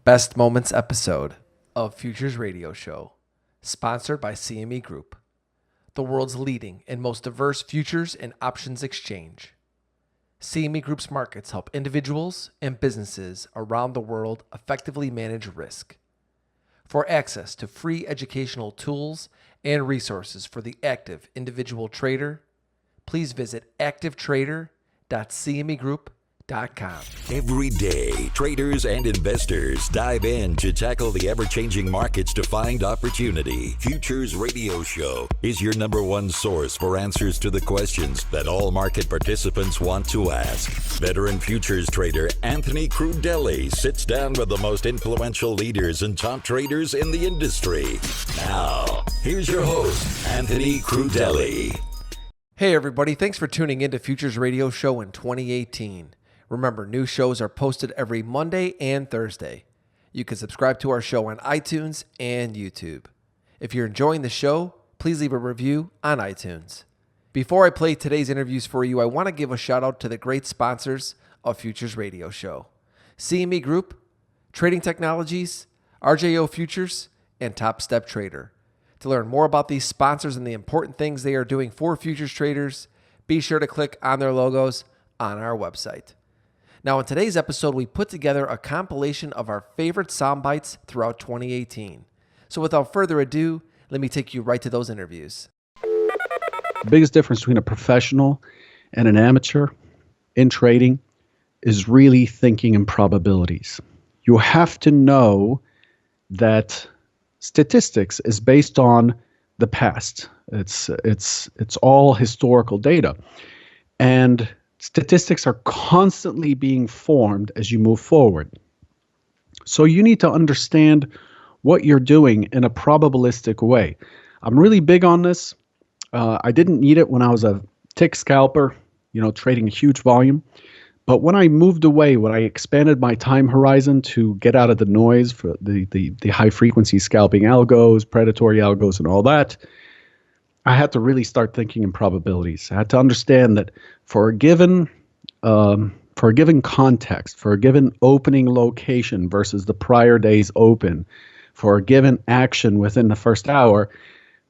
Best Moments episode of Futures Radio Show, sponsored by CME Group, the world's leading and most diverse futures and options exchange. CME Group's markets help individuals and businesses around the world effectively manage risk. For access to free educational tools and resources for the active individual trader, please visit activetrader.cmegroup.com. Every day, traders and investors dive in to tackle the ever-changing markets to find opportunity. Futures Radio Show is your number one source for answers to the questions that all market participants want to ask. Veteran futures trader Anthony Crudele sits down with the most influential leaders and top traders in the industry. Now, here's your host, Anthony Crudele. Hey everybody, thanks for tuning in to Futures Radio Show in 2018. Remember, new shows are posted every Monday and Thursday. You can subscribe to our show on iTunes and YouTube. If you're enjoying the show, please leave a review on iTunes. Before I play today's interviews for you, I want to give a shout out to the great sponsors of Futures Radio Show: CME Group, Trading Technologies, RJO Futures, and Top Step Trader. To learn more about these sponsors and the important things they are doing for futures traders, be sure to click on their logos on our website. Now, in today's episode, we put together a compilation of our favorite sound bites throughout 2018. So without further ado, let me take you right to those interviews. The biggest difference between a professional and an amateur in trading is really thinking in probabilities. You have to know that statistics is based on the past. It's all historical data. And statistics are constantly being formed as you move forward. So you need to understand what you're doing in a probabilistic way. I'm really big on this. I didn't need it when I was a tick scalper, trading a huge volume. But when I moved away, when I expanded my time horizon to get out of the noise for the high frequency scalping algos, predatory algos, and all that, I had to really start thinking in probabilities. I had to understand that for a given context, for a given opening location versus the prior day's open, for a given action within the first hour,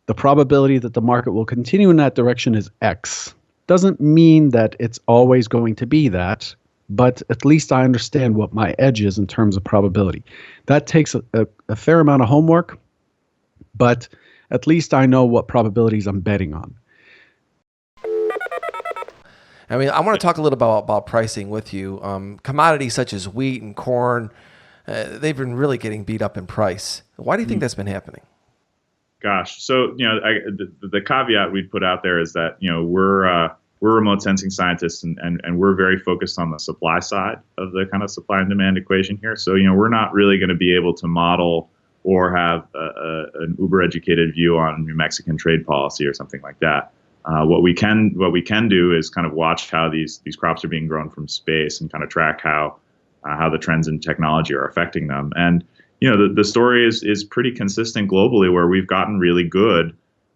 the probability that the market will continue in that direction is X. Doesn't mean that it's always going to be that, but at least I understand what my edge is in terms of probability. That takes a fair amount of homework, but at least I know what probabilities I'm betting on. I want to talk a little about pricing with you. Commodities such as wheat and corn, they've been really getting beat up in price. Why do you think that's been happening? Gosh, so the caveat we'd put out there is that we're remote sensing scientists and we're very focused on the supply side of the kind of supply and demand equation here. So we're not really going to be able to model or have an uber educated view on New Mexican trade policy or something like that. What we can do is kind of watch how these crops are being grown from space and kind of track how the trends in technology are affecting them. And the story is pretty consistent globally, where we've gotten really good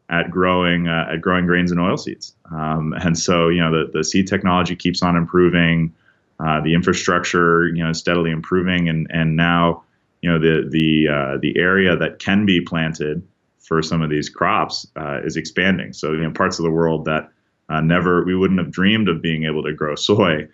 at growing grains and oilseeds. And so the seed technology keeps on improving, the infrastructure is steadily improving, and now the area that can be planted for some of these crops is expanding. So parts of the world that we wouldn't have dreamed of being able to grow soy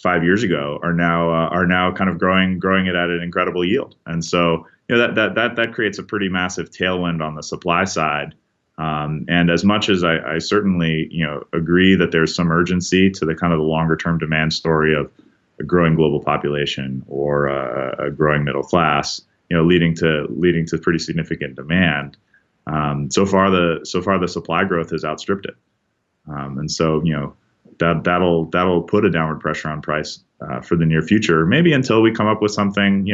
5 years ago are now kind of growing it at an incredible yield. And so that creates a pretty massive tailwind on the supply side. And as much as I certainly agree that there's some urgency to the kind of the longer term demand story of a growing global population or a growing middle class, leading to pretty significant demand. So far the supply growth has outstripped it, and so that'll put a downward pressure on price for the near future. Maybe until we come up with something,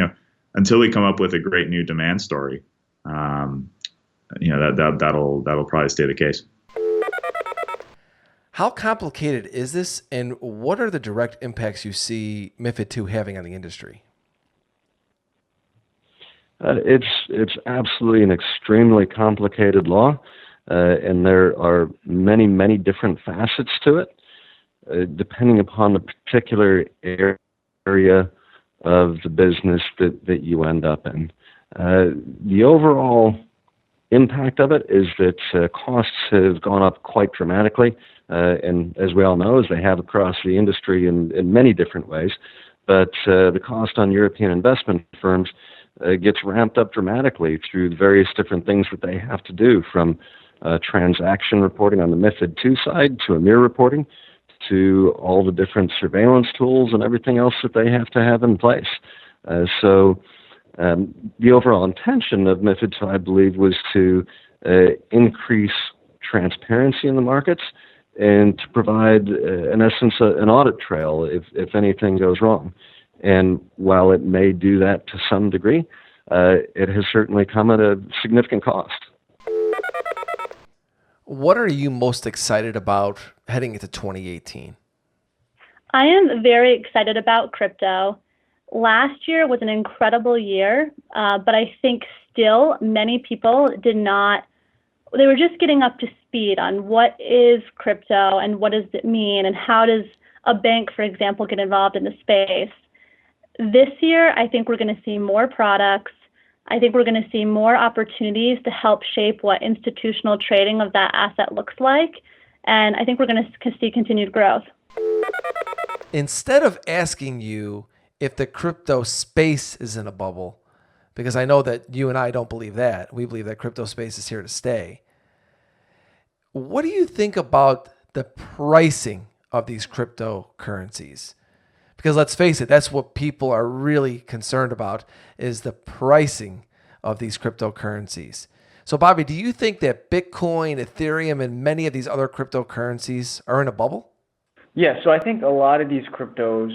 until we come up with a great new demand story. That'll probably stay the case. How complicated is this, and what are the direct impacts you see MiFID II having on the industry? It's absolutely an extremely complicated law, and there are many, many different facets to it, depending upon the particular area of the business that you end up in. The overall impact of it is that costs have gone up quite dramatically, and as we all know, as they have across the industry in many different ways, but the cost on European investment firms gets ramped up dramatically through the various different things that they have to do, from transaction reporting on the MiFID II side to EMIR reporting to all the different surveillance tools and everything else that they have to have in place. So the overall intention of MiFID II, I believe, was to increase transparency in the markets and to provide, in essence, an audit trail if anything goes wrong. And while it may do that to some degree, it has certainly come at a significant cost. What are you most excited about heading into 2018? I am very excited about crypto. Last year was an incredible year, but I think still many people they were just getting up to speed on what is crypto and what does it mean and how does a bank, for example, get involved in the space. This year, I think we're going to see more products. I think we're going to see more opportunities to help shape what institutional trading of that asset looks like. And I think we're going to see continued growth. Instead of asking you if the crypto space is in a bubble, because I know that you and I don't believe that. We believe that crypto space is here to stay. What do you think about the pricing of these cryptocurrencies? Because let's face it, that's what people are really concerned about, is the pricing of these cryptocurrencies. So Bobby, do you think that Bitcoin, Ethereum, and many of these other cryptocurrencies are in a bubble? Yeah, so I think a lot of these cryptos,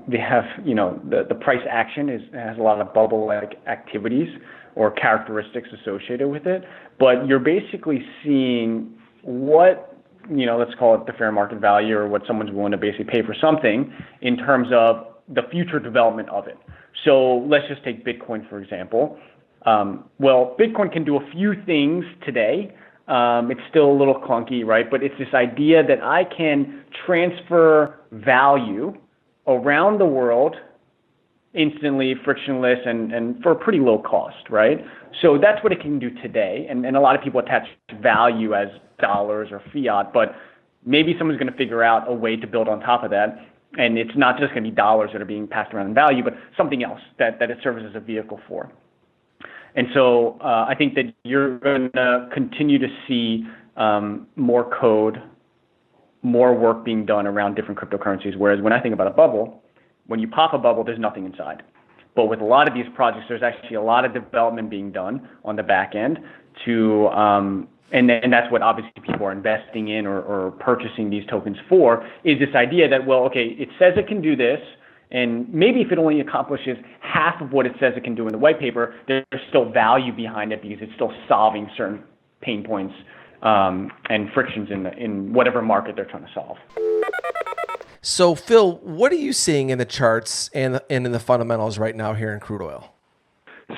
they have, the price action has a lot of bubble-like activities or characteristics associated with it. But you're basically seeing what, let's call it the fair market value, or what someone's willing to basically pay for something in terms of the future development of it. So let's just take Bitcoin, for example. Well, Bitcoin can do a few things today. It's still a little clunky, right? But it's this idea that I can transfer value around the world instantly, frictionless, and for a pretty low cost, right? So that's what it can do today. And a lot of people attach value as dollars or fiat, but maybe someone's going to figure out a way to build on top of that. And it's not just going to be dollars that are being passed around in value, but something else that it serves as a vehicle for. And so I think that you're going to continue to see more code, more work being done around different cryptocurrencies. Whereas when I think about a bubble, when you pop a bubble, there's nothing inside. But with a lot of these projects, there's actually a lot of development being done on the back end to, and that's what obviously people are investing in or purchasing these tokens for, is this idea that, well, okay, it says it can do this, and maybe if it only accomplishes half of what it says it can do in the white paper, there's still value behind it because it's still solving certain pain points and frictions in whatever market they're trying to solve. So, Phil, what are you seeing in the charts and in the fundamentals right now here in crude oil?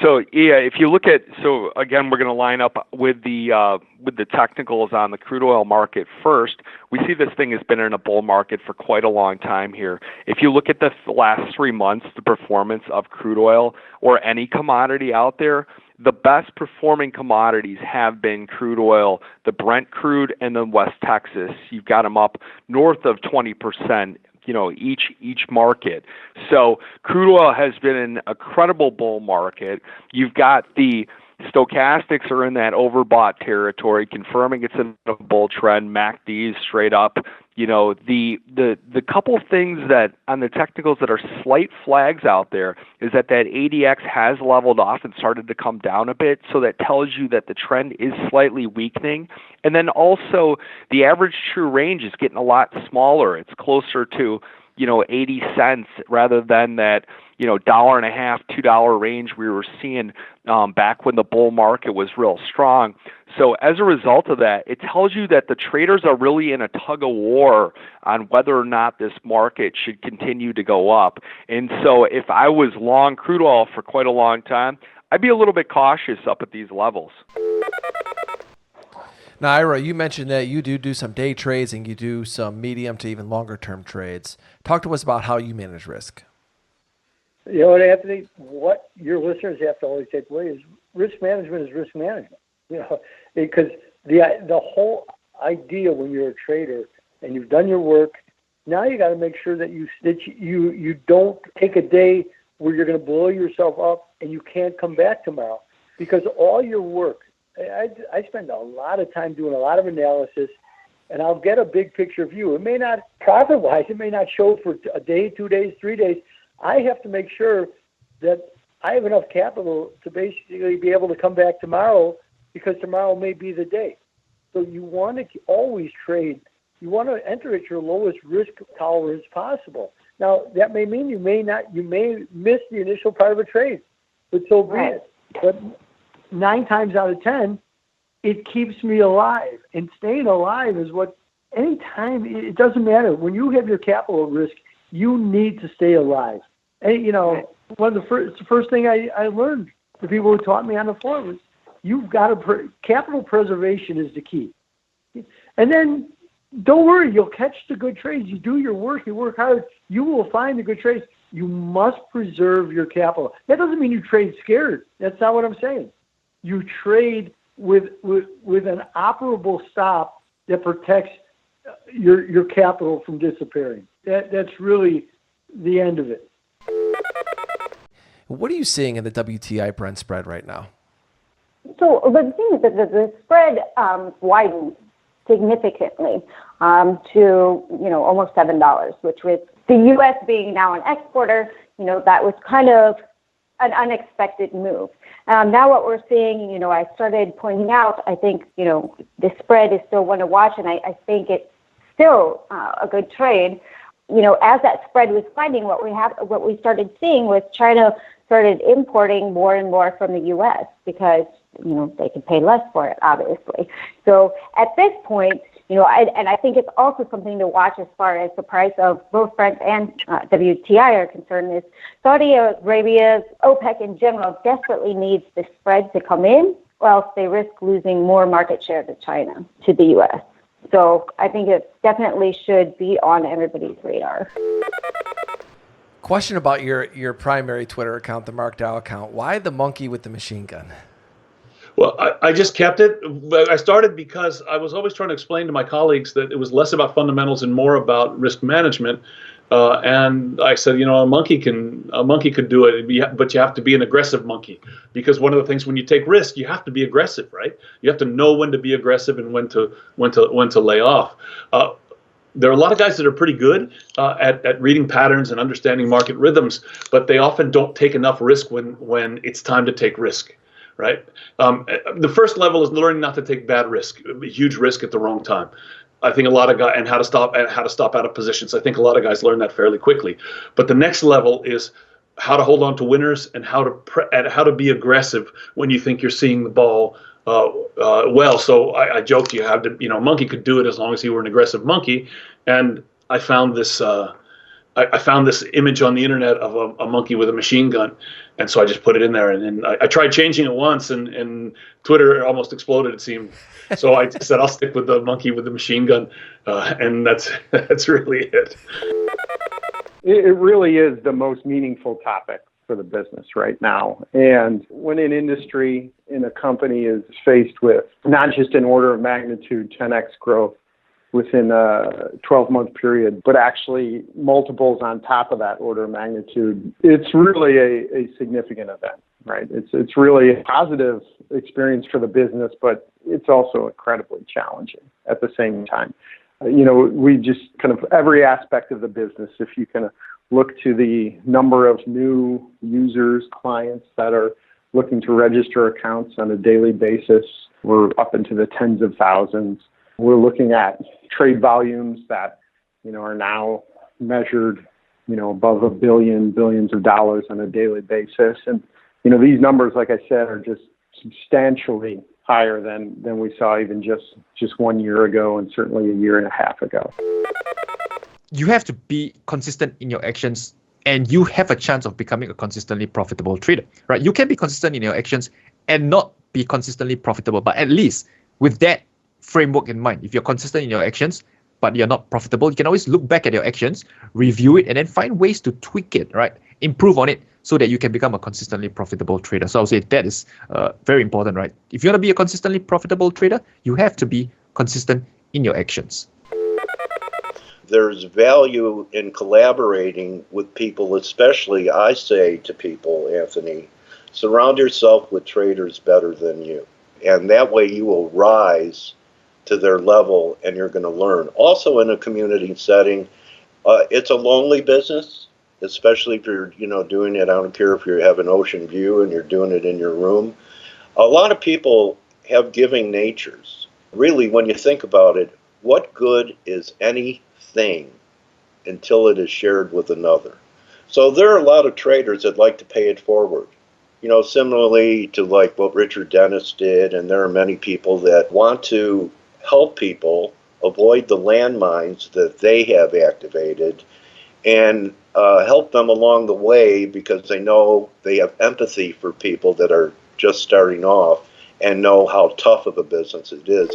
So, yeah, if you look at, so again, we're going to line up with the technicals on the crude oil market first. We see this thing has been in a bull market for quite a long time here. If you look at the last 3 months, the performance of crude oil or any commodity out there, the best performing commodities have been crude oil, the Brent crude, and then West Texas. You've got them up north of 20%. Each market. So crude oil has been an incredible bull market. You've got the stochastics are in that overbought territory, confirming it's in a bull trend. MACD is straight up. The couple things that on the technicals that are slight flags out there is that ADX has leveled off and started to come down a bit. So that tells you that the trend is slightly weakening. And then also the average true range is getting a lot smaller. It's closer to 80 cents rather than that $1.50, $2 range we were seeing back when the bull market was real strong. So as a result of that, it tells you that the traders are really in a tug of war on whether or not this market should continue to go up. And so if I was long crude oil for quite a long time, I'd be a little bit cautious up at these levels. Now, Ira, you mentioned that you do some day trades and you do some medium to even longer term trades. Talk to us about how you manage risk. And Anthony, what your listeners have to always take away is risk management is risk management. Because the whole idea when you're a trader and you've done your work, now you got to make sure that you don't take a day where you're going to blow yourself up and you can't come back tomorrow, because all your work. I spend a lot of time doing a lot of analysis, and I'll get a big picture view. It may not, profit-wise, it may not show for a day, 2 days, 3 days. I have to make sure that I have enough capital to basically be able to come back tomorrow, because tomorrow may be the day. So you want to always trade. You want to enter at your lowest risk tolerance possible. Now, that may mean you may miss the initial part of a trade, but so be it. But 9 times out of 10, it keeps me alive. And staying alive is what, anytime, it doesn't matter. When you have your capital at risk, you need to stay alive. And, one of the first thing I learned, the people who taught me on the floor, was you've got to, capital preservation is the key. And then don't worry, you'll catch the good trades. You do your work, you work hard, you will find the good trades. You must preserve your capital. That doesn't mean you trade scared. That's not what I'm saying. You trade with an operable stop that protects your capital from disappearing. That's really the end of it. What are you seeing in the WTI Brent spread right now? So the thing is that the spread widened significantly to almost $7, which with the U.S. being now an exporter, that was kind of an unexpected move. Now what we're seeing, I started pointing out, I think, the spread is still one to watch, and I think it's still a good trade. As that spread was widening, what we started seeing was China started importing more and more from the U.S. because, they could pay less for it, obviously. So at this point, and I think it's also something to watch as far as the price of both Brent and WTI are concerned, is Saudi Arabia, OPEC in general, desperately needs the spread to come in, or else they risk losing more market share to China, to the U.S. So I think it definitely should be on everybody's radar. Question about your primary Twitter account, the Mark Dow account. Why the monkey with the machine gun? Well, I just kept it. I started because I was always trying to explain to my colleagues that it was less about fundamentals and more about risk management. And I said, a monkey could do it, but you have to be an aggressive monkey, because one of the things when you take risk, you have to be aggressive, right? You have to know when to be aggressive and when to lay off. There are a lot of guys that are pretty good at reading patterns and understanding market rhythms, but they often don't take enough risk when it's time to take risk. Right. The first level is learning not to take bad risk, huge risk at the wrong time. I think a lot of guys, and how to stop out of positions. I think a lot of guys learn that fairly quickly. But the next level is how to hold on to winners and how to be aggressive when you think you're seeing the ball well. So I joked you have to, a monkey could do it as long as he were an aggressive monkey. And I found this. I found this image on the internet of a monkey with a machine gun, and so I just put it in there. And then I tried changing it once, and Twitter almost exploded, it seemed. So I said I'll stick with the monkey with the machine gun, and that's really it. It really is the most meaningful topic for the business right now. And when an industry in a company is faced with not just an order of magnitude 10x growth within a 12-month period, but actually multiples on top of that order of magnitude, it's really a significant event, right? It's really a positive experience for the business, but it's also incredibly challenging at the same time. We just kind of every aspect of the business, if you kind of look to the number of new users, clients that are looking to register accounts on a daily basis, we're up into the tens of thousands. We're looking at trade volumes that, are now measured, above billions of dollars on a daily basis. And, these numbers, like I said, are just substantially higher than we saw even just 1 year ago, and certainly a year and a half ago. You have to be consistent in your actions, and you have a chance of becoming a consistently profitable trader, right? You can be consistent in your actions and not be consistently profitable, but at least with that framework in mind, if you're consistent in your actions but you're not profitable, you can always look back at your actions, review it, and then find ways to tweak it, right? improve on it so that you can become a consistently profitable trader. So I would say that is very important, right? If you want to be a consistently profitable trader, you have to be consistent in your actions. There's value in collaborating with people, especially I say to people, Anthony, surround yourself with traders better than you. And that way you will rise to their level and you're going to learn. Also in a community setting, it's a lonely business, especially if you're doing it. I don't care if you have an ocean view and you're doing it in your room. A lot of people have giving natures. Really, when you think about it, what good is anything until it is shared with another? So there are a lot of traders that like to pay it forward. Similarly to like what Richard Dennis did, and there are many people that want to help people avoid the landmines that they have activated and help them along the way because they know they have empathy for people that are just starting off and know how tough of a business it is.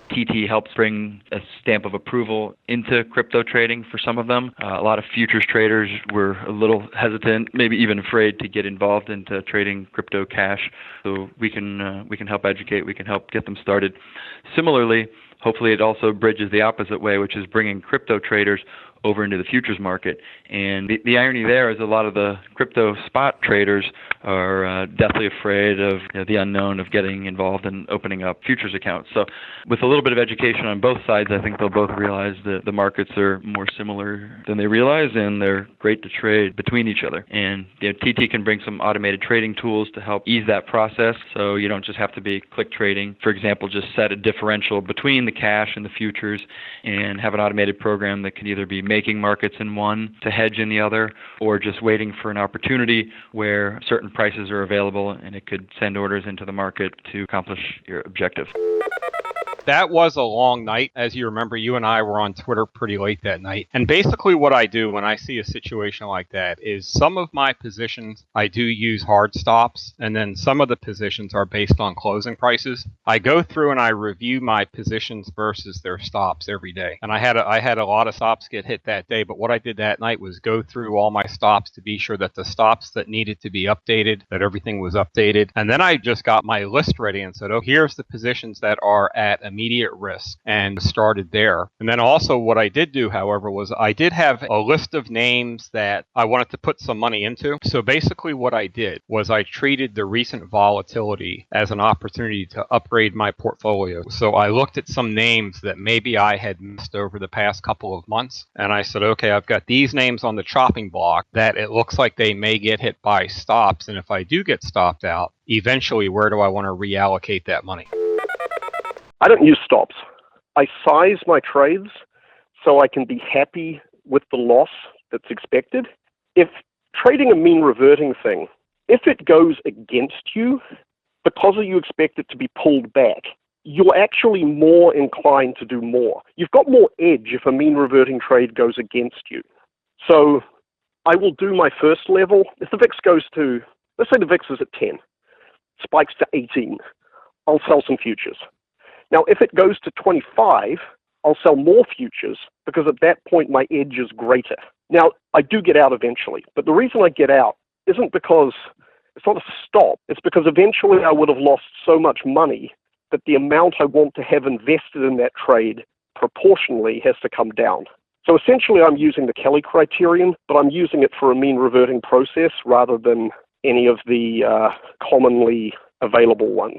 TT helps bring a stamp of approval into crypto trading for some of them. A lot of futures traders were a little hesitant, maybe even afraid to get involved into trading crypto cash. So we can help educate, we can help get them started. Similarly, hopefully it also bridges the opposite way, which is bringing crypto traders over into the futures market. And the irony there is a lot of the crypto spot traders are deathly afraid of the unknown of getting involved in opening up futures accounts. So with a little bit of education on both sides, I think they'll both realize that the markets are more similar than they realize, and they're great to trade between each other. And TT can bring some automated trading tools to help ease that process, so you don't just have to be click trading. For example, just set a differential between the cash and the futures and have an automated program that can either be making markets in one to hedge in the other, or just waiting for an opportunity where certain prices are available and it could send orders into the market to accomplish your objective. That was a long night. As you remember, you and I were on Twitter pretty late that night. And basically what I do when I see a situation like that is some of my positions, I do use hard stops, and then some of the positions are based on closing prices. I go through and I review my positions versus their stops every day. And I had a lot of stops get hit that day, but what I did that night was go through all my stops to be sure that the stops that needed to be updated, that everything was updated. And then I just got my list ready and said, oh, here's the positions that are at immediate risk, and started there. And then also what I did do, however, was I did have a list of names that I wanted to put some money into. So basically what I did was I treated the recent volatility as an opportunity to upgrade my portfolio. So I looked at some names that maybe I had missed over the past couple of months, and I said, okay, I've got these names on the chopping block that it looks like they may get hit by stops, and if I do get stopped out, eventually where do I want to reallocate that money? I don't use stops. I size my trades so I can be happy with the loss that's expected. If trading a mean reverting thing, if it goes against you because you expect it to be pulled back, you're actually more inclined to do more. You've got more edge if a mean reverting trade goes against you. So I will do my first level. If the VIX goes to, let's say the VIX is at 10, spikes to 18, I'll sell some futures. Now, if it goes to 25, I'll sell more futures because at that point my edge is greater. Now, I do get out eventually, but the reason I get out isn't because it's not a stop. It's because eventually I would have lost so much money that the amount I want to have invested in that trade proportionally has to come down. So essentially I'm using the Kelly criterion, but I'm using it for a mean reverting process rather than any of the commonly available ones.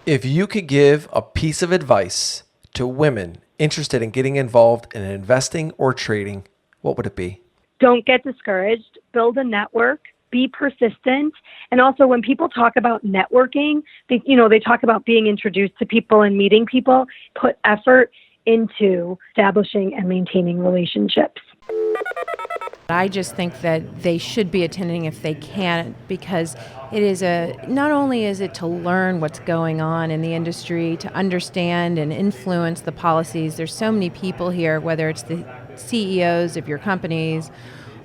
If you could give a piece of advice to women interested in getting involved in investing or trading, what would it be? Don't get discouraged. Build a network. Be persistent. And also when people talk about networking, they talk about being introduced to people and meeting people. Put effort into establishing and maintaining relationships. I just think that they should be attending if they can, because it is not only is it to learn what's going on in the industry, to understand and influence the policies. There's so many people here, whether it's the CEOs of your companies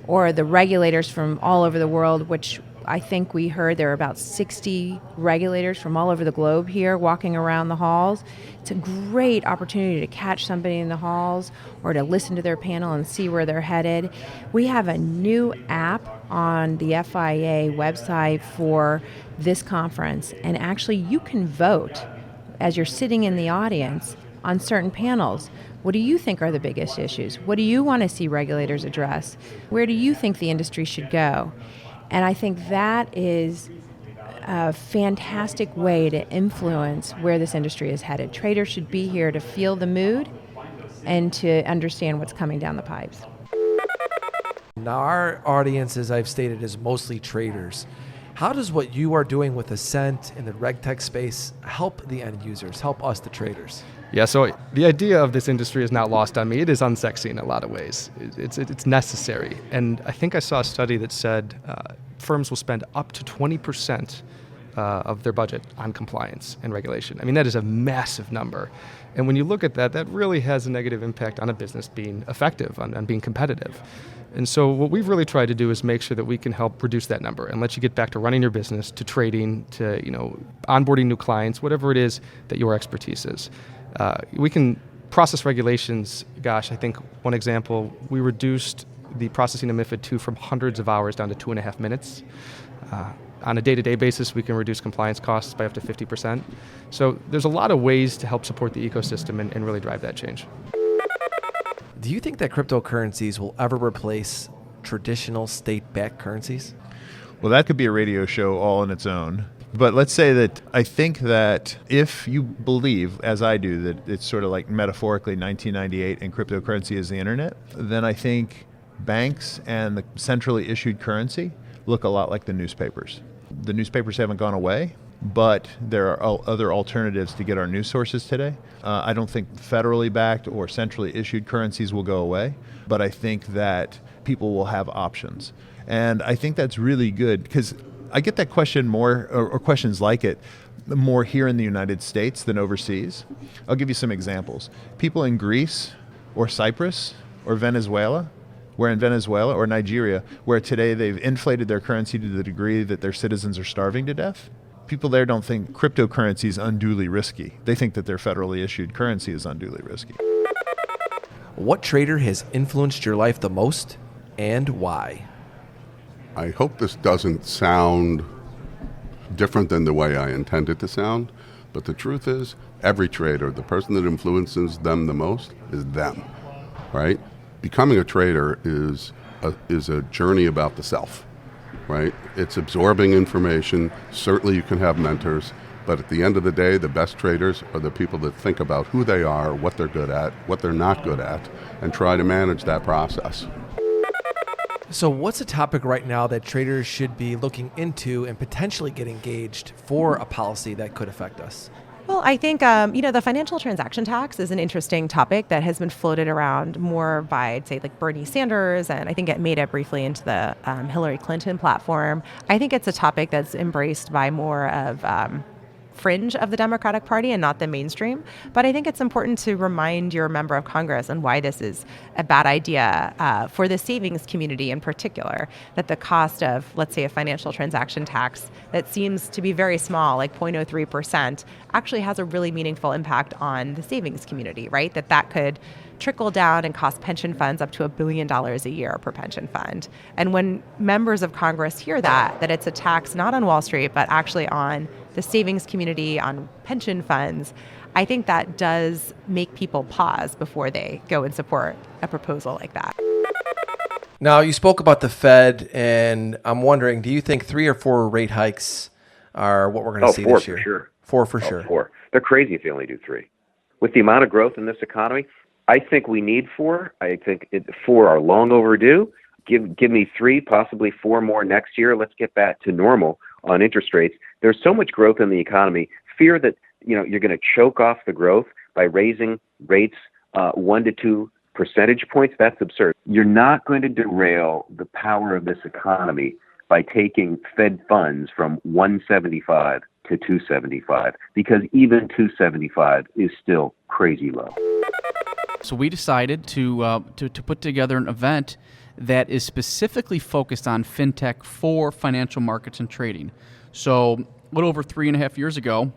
or the regulators from all over the world, which I think we heard there are about 60 regulators from all over the globe here walking around the halls. It's a great opportunity to catch somebody in the halls or to listen to their panel and see where they're headed. We have a new app on the FIA website for this conference, and actually you can vote as you're sitting in the audience on certain panels. What do you think are the biggest issues? What do you want to see regulators address? Where do you think the industry should go? And I think that is a fantastic way to influence where this industry is headed. Traders should be here to feel the mood and to understand what's coming down the pipes. Now, our audience, as I've stated, is mostly traders. How does what you are doing with Ascent in the Reg Tech space help the end users, help us, the traders? Yeah, so the idea of this industry is not lost on me. It is unsexy in a lot of ways. It's necessary. And I think I saw a study that said firms will spend up to 20% of their budget on compliance and regulation. I mean, that is a massive number. And when you look at that, that really has a negative impact on a business being effective, on being competitive. And so what we've really tried to do is make sure that we can help reduce that number and let you get back to running your business, to trading, to onboarding new clients, whatever it is that your expertise is. We can process regulations. Gosh, I think one example, we reduced the processing of MiFID II from hundreds of hours down to 2.5 minutes. On a day-to-day basis, we can reduce compliance costs by up to 50%. So there's a lot of ways to help support the ecosystem and really drive that change. Do you think that cryptocurrencies will ever replace traditional state-backed currencies? Well, that could be a radio show all on its own. But let's say that I think that if you believe, as I do, that it's sort of like metaphorically 1998 and cryptocurrency is the internet, then I think banks and the centrally issued currency look a lot like the newspapers. The newspapers haven't gone away, but there are other alternatives to get our news sources today. I don't think federally backed or centrally issued currencies will go away, but I think that people will have options. And I think that's really good because I get that question more, or questions like it, more here in the United States than overseas. I'll give you some examples. People in Greece or Cyprus or Venezuela, where in Venezuela or Nigeria, where today they've inflated their currency to the degree that their citizens are starving to death. People there don't think cryptocurrency is unduly risky. They think that their federally issued currency is unduly risky. What trader has influenced your life the most and why? I hope this doesn't sound different than the way I intend it to sound, but the truth is, every trader, the person that influences them the most is them, right? Becoming a trader is a journey about the self, right? It's absorbing information. Certainly you can have mentors, but at the end of the day, the best traders are the people that think about who they are, what they're good at, what they're not good at, and try to manage that process. So what's a topic right now that traders should be looking into and potentially get engaged for a policy that could affect us? Well, I think, the financial transaction tax is an interesting topic that has been floated around more by, I'd say, like Bernie Sanders, and I think it made it briefly into the Hillary Clinton platform. I think it's a topic that's embraced by more of fringe of the Democratic Party and not the mainstream. But I think it's important to remind your member of Congress and why this is a bad idea for the savings community in particular, that the cost of, let's say, a financial transaction tax that seems to be very small, like 0.03%, actually has a really meaningful impact on the savings community, right? That could trickle down and cost pension funds up to $1 billion a year per pension fund. And when members of Congress hear that it's a tax not on Wall Street, but actually on the savings community, on pension funds, I think that does make people pause before they go and support a proposal like that. Now, you spoke about the Fed, and I'm wondering, do you think 3 or 4 rate hikes are what we're going to see this year? 4 for sure. 4 for sure. 4. They're crazy if they only do 3. With the amount of growth in this economy, I think we need 4. I think 4 are long overdue. Give me 3, possibly 4 more next year. Let's get back to normal on interest rates. There's so much growth in the economy. Fear that you're going to choke off the growth by raising rates 1 to 2 percentage points. That's absurd. You're not going to derail the power of this economy by taking Fed funds from 175 to 275, because even 275 is still crazy low. So we decided to put together an event that is specifically focused on fintech for financial markets and trading. So a little over 3.5 years ago,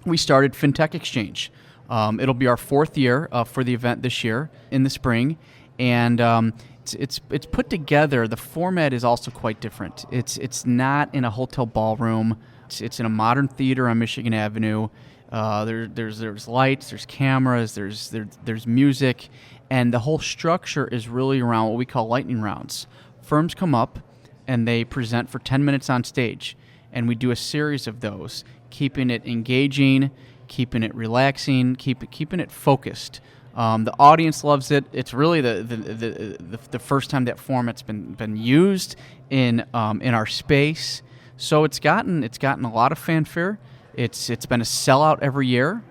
we started FinTech Exchange. It'll be our 4th year for the event this year in the spring, and it's put together. The format is also quite different. It's not in a hotel ballroom. It's in a modern theater on Michigan Avenue. There's lights, there's cameras, there's music, and the whole structure is really around what we call lightning rounds. Firms come up and they present for 10 minutes on stage, and we do a series of those, keeping it engaging, keeping it relaxing, keeping it focused. The audience loves it. It's really the first time that format's been used in our space. So it's gotten a lot of fanfare. It's been a sellout every year.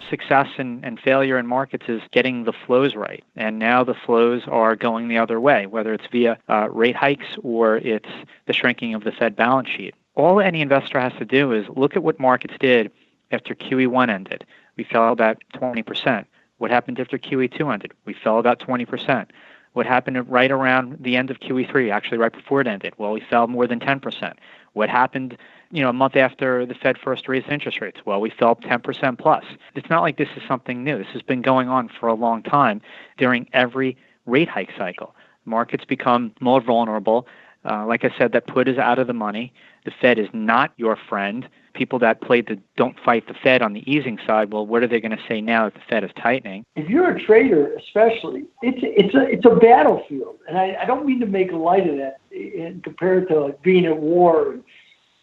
Success and failure in markets is getting the flows right. And now the flows are going the other way, whether it's via rate hikes or it's the shrinking of the Fed balance sheet. All any investor has to do is look at what markets did after QE1 ended. We fell about 20%. What happened after QE2 ended? We fell about 20%. What happened right around the end of QE3, actually right before it ended? Well, we fell more than 10%. What happened, a month after the Fed first raised interest rates? Well, we fell 10% plus. It's not like this is something new. This has been going on for a long time during every rate hike cycle. Markets become more vulnerable. Like I said, that put is out of the money. The Fed is not your friend. People that played the don't fight the Fed on the easing side, well, what are they going to say now that the Fed is tightening? If you're a trader, especially, it's a battlefield, and I don't mean to make light of that compared to being at war,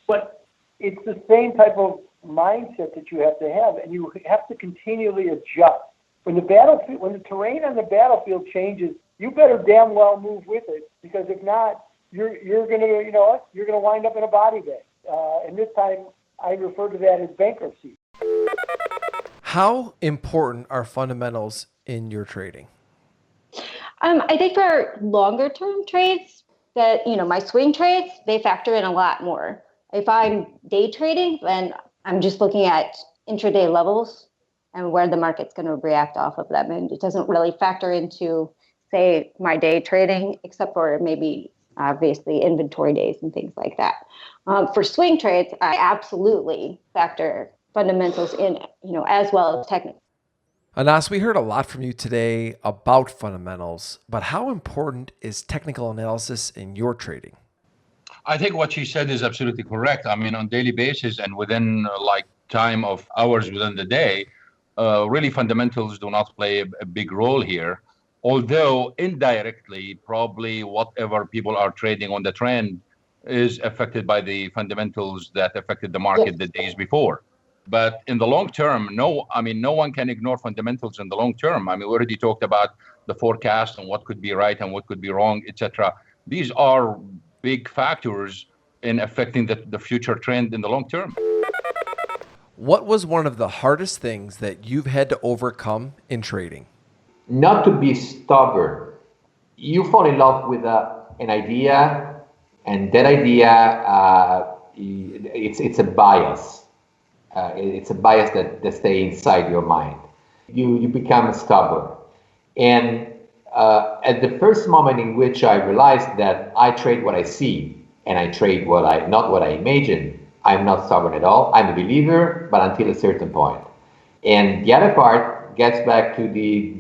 but it's the same type of mindset that you have to have, and you have to continually adjust. When the terrain on the battlefield changes, you better damn well move with it, because if not, you're gonna wind up in a body bag. And this time, I refer to that as bankruptcy. How important are fundamentals in your trading? I think for longer term trades, that my swing trades, they factor in a lot more. If I'm day trading, then I'm just looking at intraday levels and where the market's going to react off of them, and it doesn't really factor into, say, my day trading, except for maybe obviously inventory days and things like that. For swing trades, I absolutely factor fundamentals in, as well as technical. Anas, we heard a lot from you today about fundamentals, but how important is technical analysis in your trading? I think what she said is absolutely correct. I mean, on daily basis and within time of hours within the day, really fundamentals do not play a big role here. Although indirectly, probably whatever people are trading on the trend is affected by the fundamentals that affected the market the days before. But in the long term, no one can ignore fundamentals in the long term. I mean, we already talked about the forecast and what could be right and what could be wrong, etc. These are big factors in affecting the future trend in the long term. What was one of the hardest things that you've had to overcome in trading? Not to be stubborn. You fall in love with an idea, and that idea, it's a bias. It's a bias that stays inside your mind. You become stubborn. And at the first moment in which I realized that I trade what I see, and I trade not what I imagine, I'm not stubborn at all. I'm a believer, but until a certain point. And the other part gets back to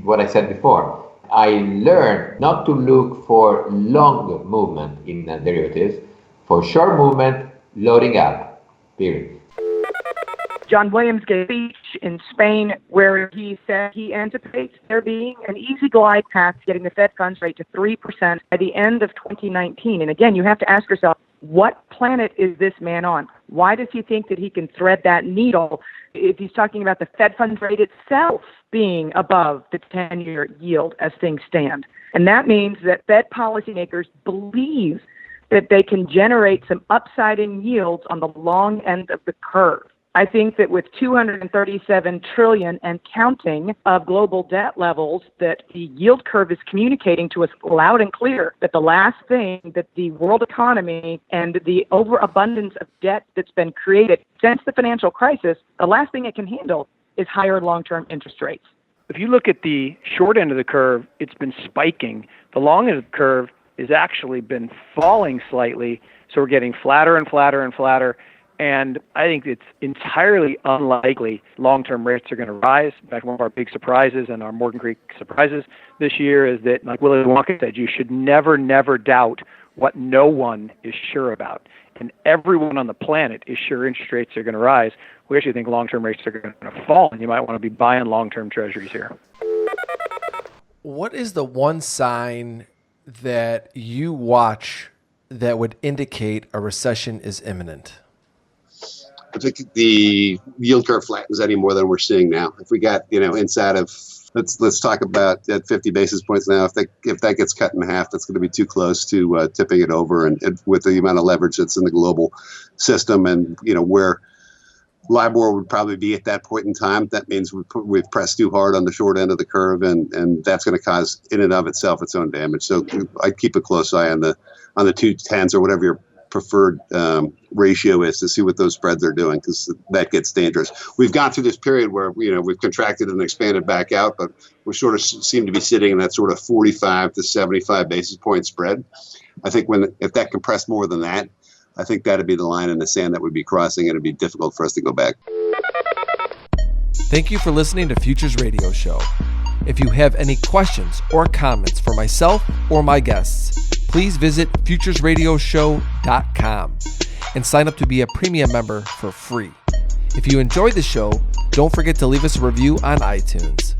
what I said before. I learned not to look for long movement in derivatives, for short movement, loading up, period. John Williams gave a speech in Spain where he said he anticipates there being an easy glide path to getting the Fed funds rate to 3% by the end of 2019. And again, you have to ask yourself, what planet is this man on? Why does he think that he can thread that needle if he's talking about the Fed funds rate itself being above the 10-year yield as things stand? And that means that Fed policymakers believe that they can generate some upside in yields on the long end of the curve. I think that with $237 trillion and counting of global debt levels, that the yield curve is communicating to us loud and clear that the last thing that the world economy and the overabundance of debt that's been created since the financial crisis, the last thing it can handle is higher long-term interest rates. if you look at the short end of the curve, it's been spiking. The long end of the curve has actually been falling slightly. So we're getting flatter and flatter and flatter. And I think it's entirely unlikely long-term rates are going to rise. In fact, one of our big surprises and our Morgan Creek surprises this year is that, like Willy Wonka said, you should never, never doubt what no one is sure about. And everyone on the planet is sure interest rates are going to rise. We actually think long-term rates are going to fall, and you might want to be buying long-term treasuries here. What is the one sign that you watch that would indicate a recession is imminent? I think the yield curve flattens any more than we're seeing now. If we got, inside of, let's talk about at 50 basis points now. If that gets cut in half, that's going to be too close to tipping it over. And with the amount of leverage that's in the global system, and where LIBOR would probably be at that point in time, that means we've pressed too hard on the short end of the curve, and that's going to cause in and of itself its own damage. So I keep a close eye on the 210s or whatever your preferred ratio is to see what those spreads are doing, because that gets dangerous. We've gone through this period where we've contracted and expanded back out, but we sort of seem to be sitting in that sort of 45 to 75 basis point spread. I think if that compressed more than that, I think that'd be the line in the sand that would be crossing, and it'd be difficult for us to go back. Thank you for listening to Futures Radio Show. If you have any questions or comments for myself or my guests, please visit futuresradioshow.com and sign up to be a premium member for free. If you enjoyed the show, don't forget to leave us a review on iTunes.